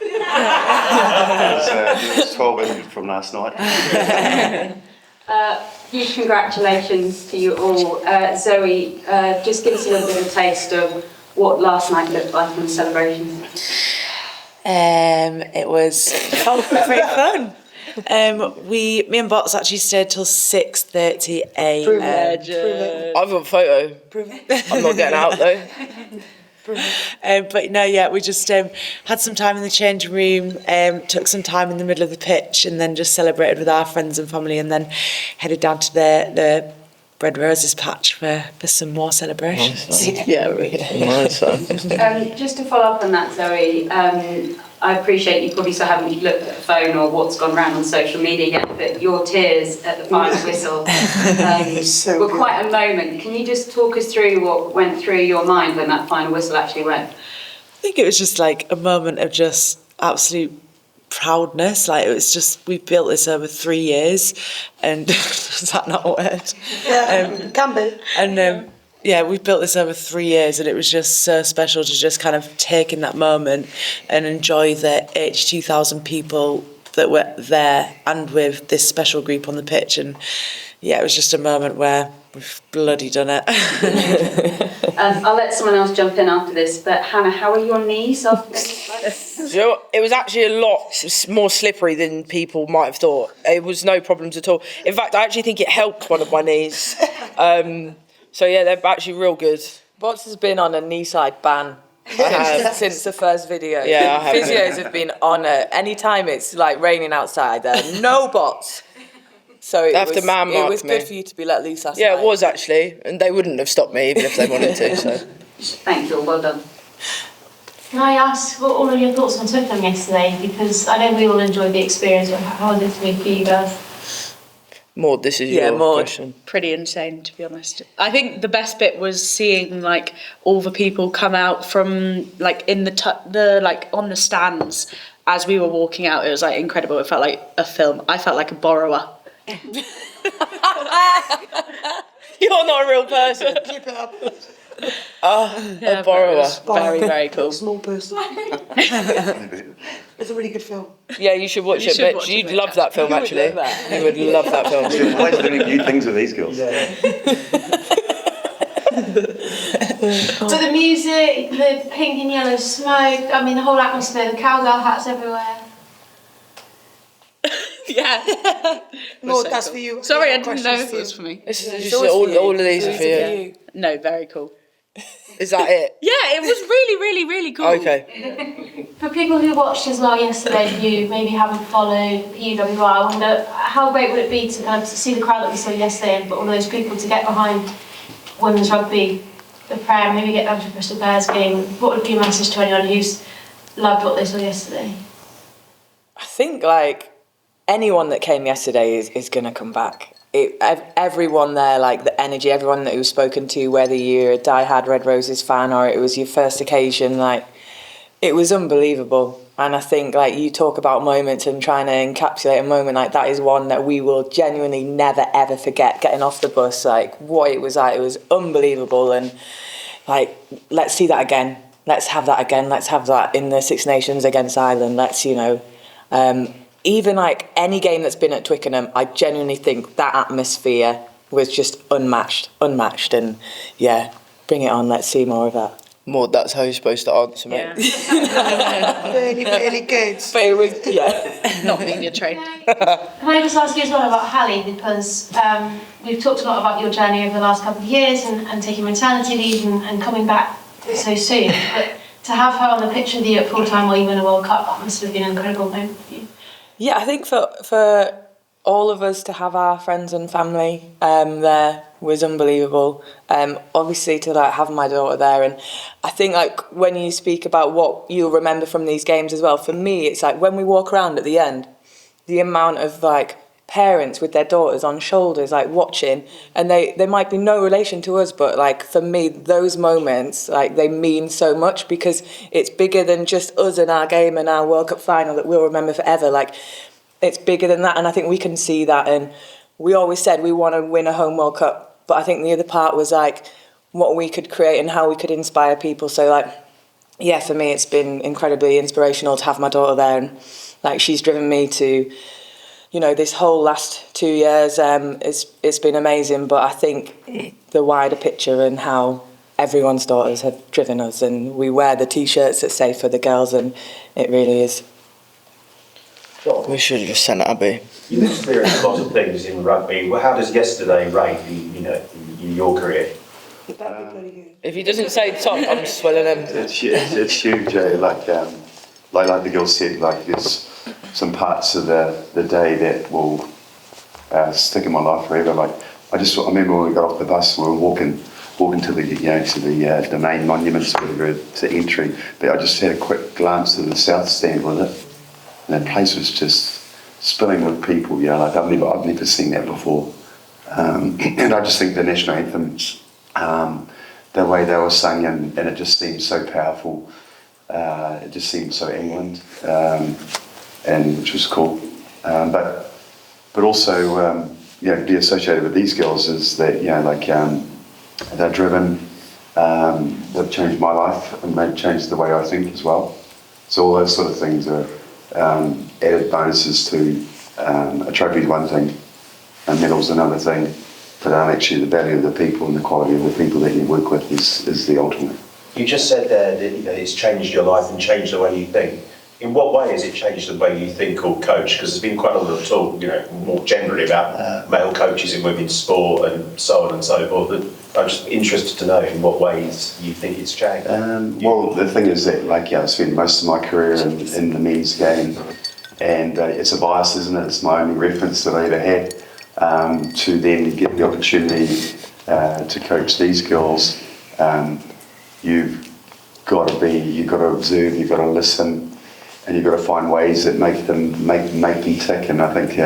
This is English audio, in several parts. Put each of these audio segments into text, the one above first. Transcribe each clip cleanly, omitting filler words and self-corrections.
It's 12 inches from last night. Huge congratulations to you all. Zoe, just give us a little bit of a taste of what last night looked like in the celebrations. It was pretty fun. Me and Bots actually stayed till 6:30 a.m. I've got a photo. I'm not getting out though. But no, yeah, we just had some time in the changing room, took some time in the middle of the pitch, and then just celebrated with our friends and family, and then headed down to the Red Roses patch for some more celebrations. Nice. Yeah, really. Nice. Just to follow up on that, Zoe, I appreciate you probably still haven't looked at the phone or what's gone around on social media yet, but your tears at the final whistle were quite a moment. Can you just talk us through what went through your mind when that final whistle actually went? I think it was just like a moment of just absolute proudness. Like, it was just, we built this over 3 years, and is that not a word? Yeah, can be. And yeah, we built this over 3 years, and it was just so special to just kind of take in that moment and enjoy the 82,000 people that were there and with this special group on the pitch. And yeah, it was just a moment where we've bloody done it. I'll let someone else jump in after this, but Hannah, how are your knees after this? So it was actually a lot more slippery than people might have thought. It was no problems at all. In fact, I actually think it helped one of my knees. So yeah, they're actually real good. Bots has been on a knee side ban since the first video. Yeah, I have. Physios have been on it. Anytime it's like raining outside, there are no bots. So it was good for you to be let loose last night. Yeah, it was actually, and they wouldn't have stopped me even if they wanted to. So Thank you, well done. Can I ask what all of your thoughts on Twickenham yesterday? Because I know we all enjoyed the experience, but how was it to be for you guys? Maud, this is your question. Pretty insane, to be honest. I think the best bit was seeing like all the people come out from like in the like on the stands as we were walking out. It was like incredible. It felt like a film. I felt like a borrower. You're not a real person. Keep it up. A borrower. Very, very cool. Small person. It's a really good film. Yeah, you should watch it, but you'd love that film actually. You would love that film. You're always doing new things with these girls. But the music, the pink and yellow smoke, I mean the whole atmosphere, the cowgirl hats everywhere. Yeah. Maud, that's for you. Sorry, I didn't know if it was for me. It's just all of these are for you. No, very cool. Is that it? Yeah, it was really, really, really cool. Okay. For people who watched as well yesterday, who maybe haven't followed PUWR, I wonder how great would it be to kind of see the crowd that we saw yesterday and for all those people to get behind women's rugby, the prayer, maybe get down to Crystal Bears game. What would be your message to anyone who's loved what they saw yesterday? I think like anyone that came yesterday is going to come back. Everyone there, like the energy, everyone that was spoken to, whether you're a diehard Red Roses fan or it was your first occasion, like it was unbelievable. And I think like you talk about moments and trying to encapsulate a moment, like that is one that we will genuinely never ever forget. Getting off the bus, like what it was like, it was unbelievable. And like, let's see that again. Let's have that again. Let's have that in the Six Nations against Ireland. Let's, even like any game that's been at Twickenham, I genuinely think that atmosphere was just unmatched. And yeah, bring it on. Let's see more of that. Maud, that's how you're supposed to answer, mate. Yeah. Really, really good. But it was, Not media trained. Can I just ask you as well about Hallie, because we've talked a lot about your journey over the last couple of years and taking maternity leave and coming back so soon, but to have her on the pitch with you at full-time while you win a World Cup, that must have been an incredible moment for you. Yeah, I think for all of us to have our friends and family there was unbelievable. Obviously to like have my daughter there, and I think like when you speak about what you'll remember from these games as well, for me it's like when we walk around at the end, the amount of like parents with their daughters on shoulders like watching, and they might be no relation to us, but like for me those moments like they mean so much because it's bigger than just us and our game and our World Cup final that we'll remember forever. Like it's bigger than that, and I think we can see that. And we always said we want to win a home World Cup, but I think the other part was like what we could create and how we could inspire people. So like yeah, for me it's been incredibly inspirational to have my daughter there, and like she's driven me to, you know, this whole last 2 years. It's been amazing, but I think the wider picture and how everyone's daughters have driven us, and we wear the T-shirts that say for the girls, and it really is. We should have just sent Abbie. You've experienced a lot of things in rugby. Well, how does yesterday rate in your career? If he doesn't say top, I'm swelling him. It's huge. Like the girls said, like there's some parts of the day that will stick in my life forever. Like I remember when we got off the bus, we were walking to the main monuments, whatever, to entry. But I just had a quick glance to the south stand with it, and the place was just spilling with people. You know, like I've never seen that before. And I just think the national anthems, the way they were sung, and it just seemed so powerful. It just seemed so England, and which was cool. But also, be associated with these girls is that, they're driven. They've changed my life, and they've changed the way I think as well. So all those sort of things are added bonuses to a trophy's one thing, and medal's another thing. But actually, the value of the people and the quality of the people that you work with is the ultimate. You just said there that it's changed your life and changed the way you think. In what way has it changed the way you think or coach? Because there's been quite a lot of talk, more generally about male coaches in women's sport and so on and so forth. I'm just interested to know in what ways you think it's changed. Well, the thing is that, I spent most of my career in the men's game, and it's a bias, isn't it? It's my only reference that I ever had. To then get the opportunity to coach these girls, you've got to observe, you've got to listen, and you've got to find ways that make them tick. And I think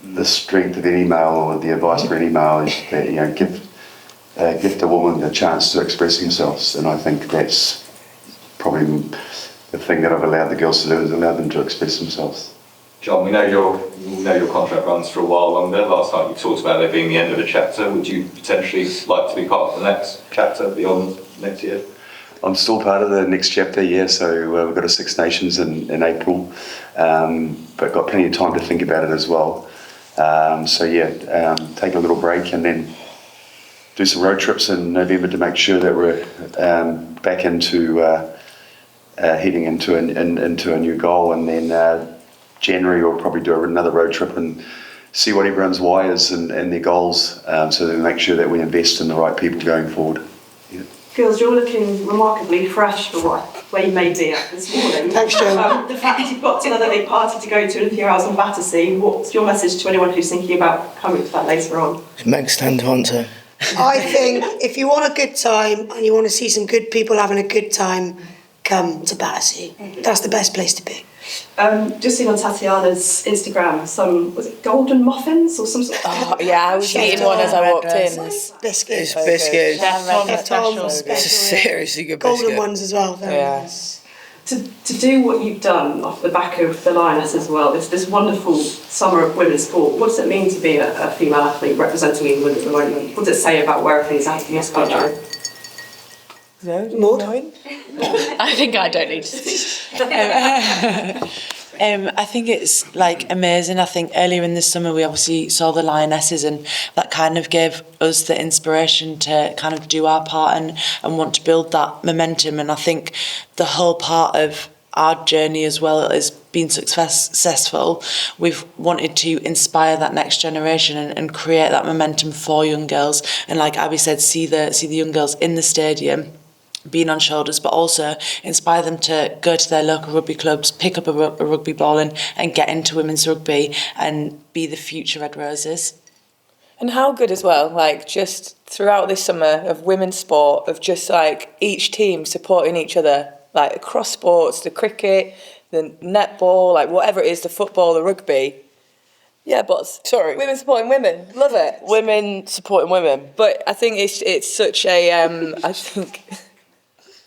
the strength of any male, or the advice for any male, is that gift a woman a chance to express themselves. And I think that's probably the thing that I've allowed the girls to do, is allow them to express themselves. John, we know your contract runs for a while longer. Last time you talked about it being the end of a chapter. Would you potentially like to be part of the next chapter beyond next year? I'm still part of the next chapter, yeah. So we've got a Six Nations in April, but got plenty of time to think about it as well. Take a little break and then do some road trips in November to make sure that we're back into heading into a new goal, and then January we'll probably do another road trip and see what everyone's why is and their goals, so that we make sure that we invest in the right people going forward. Yeah. Girls, you're looking remarkably fresh for where you may be at this morning. Thanks, Jo. The fact that you've got another big party to go to in a few hours on Battersea, what's your message to anyone who's thinking about coming to that later on? Meg's turn to answer. I think if you want a good time and you want to see some good people having a good time, come to Battersea. That's the best place to be. Just seen on Tatiana's Instagram some, was it golden muffins or some sort of... Oh, yeah, I was eating one as I walked in. Biscuits. It's biscuits. Tom's It's a seriously good golden biscuit. ones as well. Very nice. To do what you've done off the back of the Lioness as well, this wonderful summer of women's sport, what does it mean to be a female athlete representing England at the moment? What does it say about where everything's at in this country? Maud? I think I don't need to speak. I think it's amazing. I think earlier in the summer we obviously saw the Lionesses, and that kind of gave us the inspiration to kind of do our part and want to build that momentum. And I think the whole part of our journey as well as being successful, we've wanted to inspire that next generation and create that momentum for young girls. And like Abbie said, see the young girls in the stadium being on shoulders, but also inspire them to go to their local rugby clubs, pick up a rugby ball and get into women's rugby and be the future Red Roses. And how good as well, just throughout this summer of women's sport, of just each team supporting each other, across sports, the cricket, the netball, whatever it is, the football, the rugby. Yeah, but sorry, women supporting women, love it. Women supporting women. But I think it's such a I think.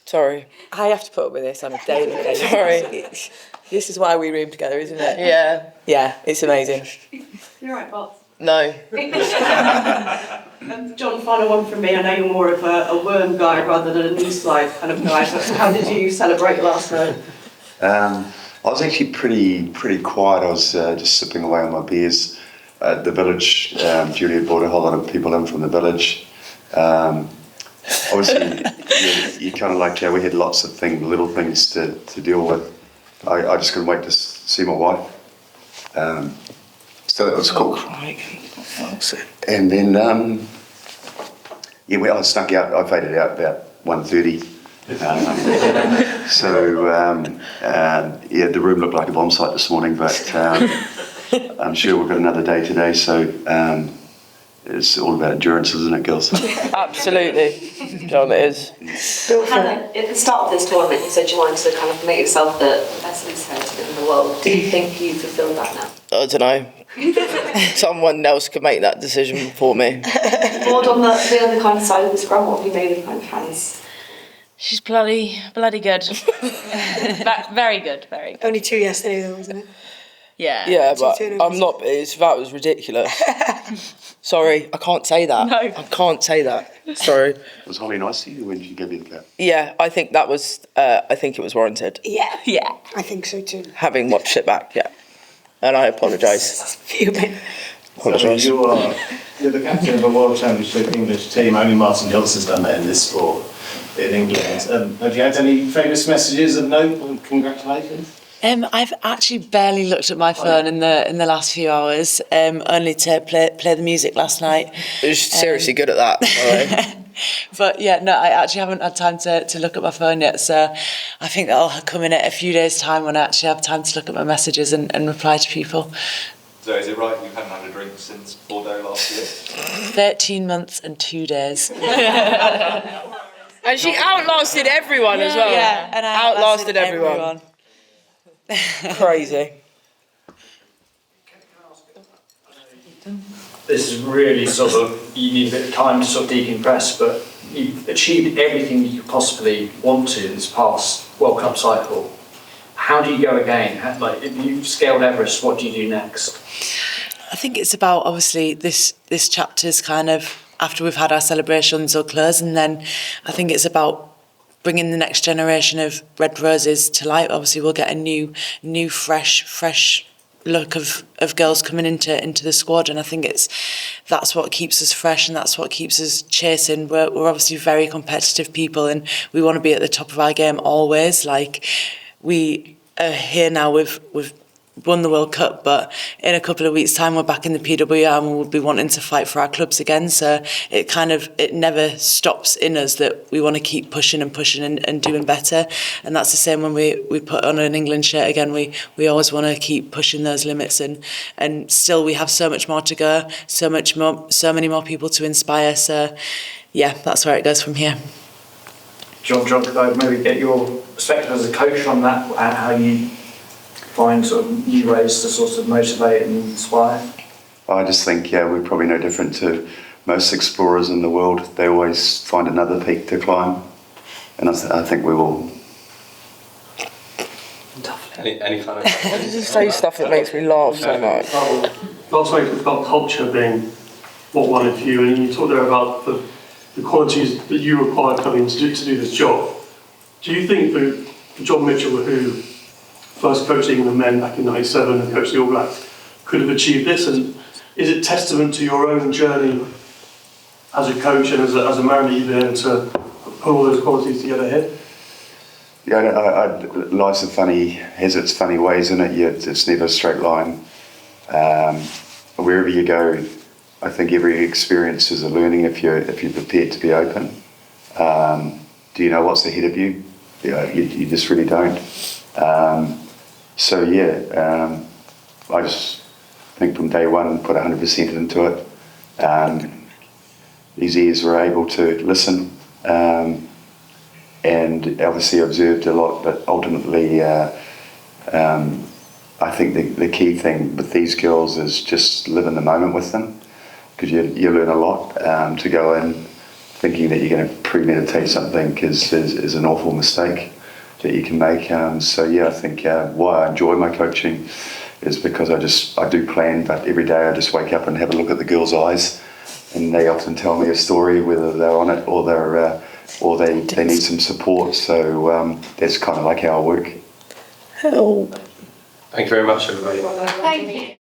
Sorry. I have to put up with this on a daily basis. Sorry. This is why we room together, isn't it? Yeah. Yeah, it's amazing. You're right, Bob. No. John, final one from me. I know you're more of a worm guy rather than a knee slide kind of guy. But how did you celebrate last night? I was actually pretty quiet. I was just sipping away on my beers at the village. Julia brought a whole lot of people in from the village. Obviously, you kind of like, we had lots of little things to deal with. I just couldn't wait to see my wife. So that was cool. And then, I snuck out. I faded out about 1:30. The room looked like a bomb site this morning, but I'm sure we've got another day today, so it's all about endurance, isn't it, girls? Absolutely, John, it is. Hannah, at the start of this tournament, you said you wanted to kind of make yourself the best centre in the world. Do you think you fulfilled that now? I don't know. Someone else could make that decision for me. Maud, on the other kind of side of the scrum, what have you made of kind of Hannah's? She's bloody good. Very good, very good. Only 2 yesterday though, wasn't it? Yeah. Yeah, but I'm not. That was ridiculous. Sorry, I can't say that. No. I can't say that. Sorry. Was Holly nice to you when she gave you the cap? Yeah, I think that was. I think it was warranted. Yeah. Yeah. I think so too. Having watched it back, yeah. And I apologise. Fuming. Apologise. You're the captain of a World Championship English team. Only Martin Johnson's done that in this sport in England. Have you had any famous messages of note and congratulations? I've actually barely looked at my phone in the last few hours, only to play the music last night. You're seriously good at that, by the way. But yeah, no, I actually haven't had time to look at my phone yet, so I think that'll come in at a few days' time when I actually have time to look at my messages and reply to people. So is it right you haven't had a drink since Bordeaux last year? 13 months and 2 days. And she outlasted everyone as well. Yeah, and I outlasted everyone. Crazy. This is really sort of, you need a bit of time to sort of decompress, but you've achieved everything you could possibly want to this past World Cup cycle. How do you go again? If you've scaled Everest, what do you do next? I think it's about, obviously, this chapter's kind of, after we've had our celebrations or close, and then I think it's about bringing the next generation of Red Roses to light. Obviously, we'll get a new fresh look of girls coming into the squad, and I think that's what keeps us fresh, and that's what keeps us chasing. We're obviously very competitive people, and we want to be at the top of our game always. Like, we are here now, we've won the World Cup, but in a couple of weeks' time we're back in the PWR and we'll be wanting to fight for our clubs again. So it never stops in us that we want to keep pushing and doing better. And that's the same when we put on an England shirt again. We always want to keep pushing those limits, and still we have so much more to go, so many more people to inspire. So yeah, that's where it goes from here. John, could I maybe get your perspective as a coach on that, how you find sort of new ways to sort of motivate and inspire? I just think, we're probably no different to most explorers in the world. They always find another peak to climb, and I think we will. Any kind of... You just say stuff that makes me laugh so much. Last week we about culture being what won it for you, and you talked there about the qualities that you require coming to do this job. Do you think that John Mitchell, who first coached England men back in '97 and coached the All Blacks, could have achieved this? And is it testament to your own journey as a coach and as a man that you've been able to put all those qualities together here? Yeah, life's has its funny ways in it. It's never a straight line. Wherever you go, I think every experience is a learning if you're prepared to be open. Do you know what's ahead of you? You just really don't. I just think from day one, put 100% into it. His ears were able to listen, and obviously observed a lot, but ultimately I think the key thing with these girls is just live in the moment with them, because you learn a lot. To go in thinking that you're going to premeditate something is an awful mistake that you can make. I think why I enjoy my coaching is because I do plan, but every day I just wake up and have a look at the girls' eyes and they often tell me a story, whether they're on it or they need some support. So that's kind of like how I work. Thank you very much, everybody. Thank you.